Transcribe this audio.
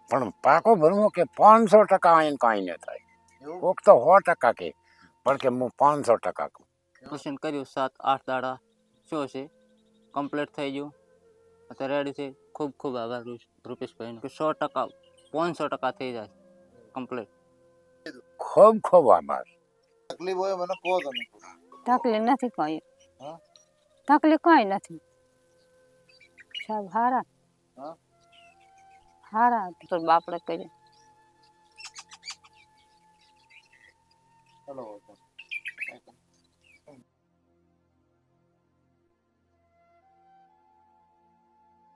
પણ પાકો ભરવો કે 500% આઈને કાંઈ ન થાય. કોક તો 100% કે પણ કે હું 500% કહું. મશીન કર્યું 7-8 દાડા શું છે કમ્પ્લીટ થઈ ગયું અત્યારે રેડી છે. ખૂબ ખૂબ આભાર રૂપેશભાઈનો કે 100% 500% થઈ જાય કમ્પ્લીટ. ખૂબ ખૂબ આભાર. તકલીફ હોય મને કહો તમે. તકલીફ નથી કોઈ, તકલીફ કોઈ નથી સાહેબ. હારા હારા તો બાપડે કર્યું. ચલો